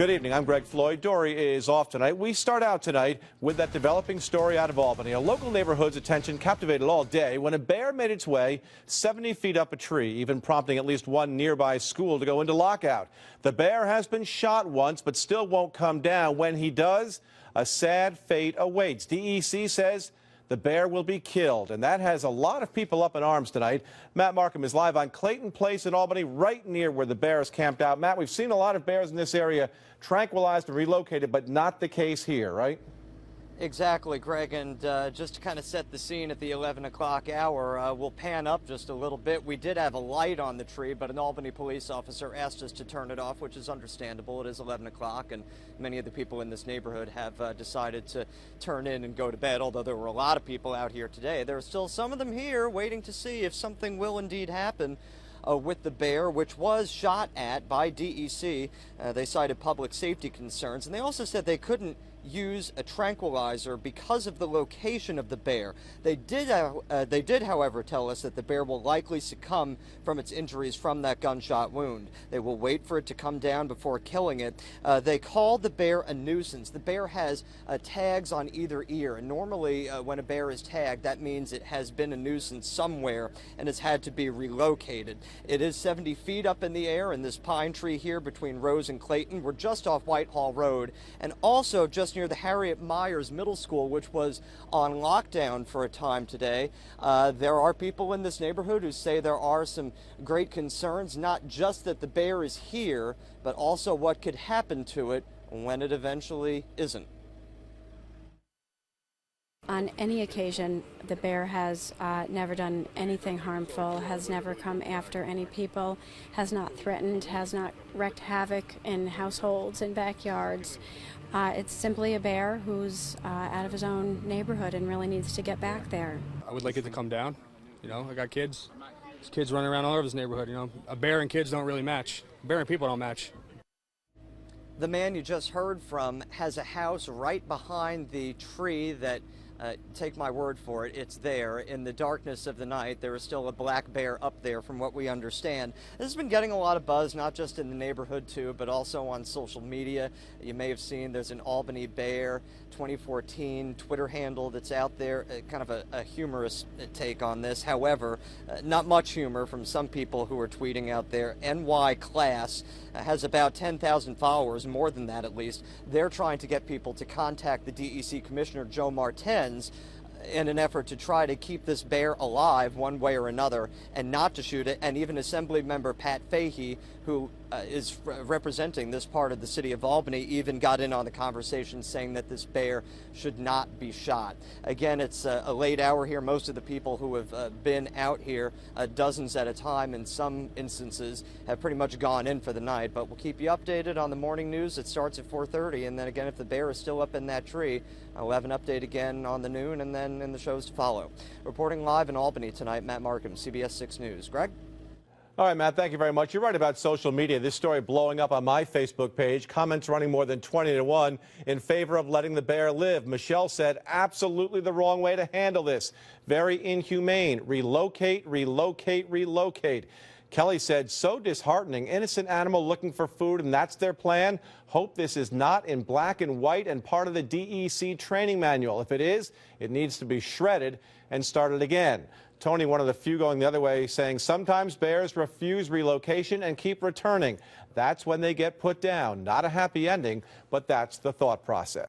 Good evening. I'm Greg Floyd. Dory is off tonight. We start out tonight with that developing story out of Albany. A local neighborhood's attention captivated all day when a bear made its way 70 feet up a tree, even prompting at least one nearby school to go into lockout. The bear has been shot once, but still won't come down. When he does, a sad fate awaits. DEC says the bear will be killed, and that has a lot of people up in arms tonight. Matt Markham is live on Clayton Place in Albany, right near where the bear is camped out. Matt, we've seen a lot of bears in this area tranquilized and relocated, but not the case here, right? Exactly, Greg, and just to kind of set the scene at the 11 o'clock hour, we'll pan up just a little bit. We did have a light on the tree, but an Albany police officer asked us to turn it off, which is understandable. It is 11 o'clock, and many of the people in this neighborhood have decided to turn in and go to bed, although there were a lot of people out here today. There are still some of them here waiting to see if something will indeed happen with the bear, which was shot at by DEC. They cited public safety concerns, and they also said they couldn't use a tranquilizer because of the location of the bear. They did, however, tell us that the bear will likely succumb from its injuries from that gunshot wound. They will wait for it to come down before killing it. They called the bear a nuisance. The bear has tags on either ear, and normally when a bear is tagged, that means it has been a nuisance somewhere and has had to be relocated. It is 70 feet up in the air in this pine tree here between Rose and Clayton. We're just off Whitehall Road, and also just near the Harriet Myers Middle School, which was on lockdown for a time today. There are people in this neighborhood who say there are some great concerns, not just that the bear is here, but also what could happen to it when it eventually isn't. On any occasion, the bear has never done anything harmful, has never come after any people, has not threatened, has not wreaked havoc in households and backyards. It's simply a bear who's out of his own neighborhood and really needs to get back there. I would like it to come down. You know, I got kids. There's kids running around all over this neighborhood, you know. A bear and kids don't really match. A bear and people don't match. The man you just heard from has a house right behind the tree that, take my word for it, it's there. In the darkness of the night, there is still a black bear up there from what we understand. This has been getting a lot of buzz, not just in the neighborhood too, but also on social media. You may have seen there's an Albany Bear 2014 Twitter handle that's out there, kind of a humorous take on this. However, not much humor from some people who are tweeting out there. NY Class has about 10,000 followers, more than that at least. They're trying to get people to contact the DEC Commissioner Joe Martens in an effort to try to keep this bear alive one way or another and not to shoot it. And even Assembly Member Pat Fahey, who is representing this part of the city of Albany, even got in on the conversation saying that this bear should not be shot. Again, it's a late hour here. Most of the people who have been out here, dozens at a time in some instances, have pretty much gone in for the night. But we'll keep you updated on the morning news. It starts at 4:30, and then again, if the bear is still up in that tree, I'll have an update again on the noon and then in the shows to follow. Reporting live in Albany tonight, Matt Markham, CBS 6 News. Greg? All right, Matt, thank you very much. You're right about social media. This story blowing up on my Facebook page, comments running more than 20-1 in favor of letting the bear live. Michelle said, absolutely the wrong way to handle this. Very inhumane. Relocate, relocate, relocate. Kelly said, so disheartening. Innocent animal looking for food, and that's their plan. Hope this is not in black and white and part of the DEC training manual. If it is, it needs to be shredded and started again. Tony, one of the few going the other way, saying sometimes bears refuse relocation and keep returning. That's when they get put down. Not a happy ending, but that's the thought process.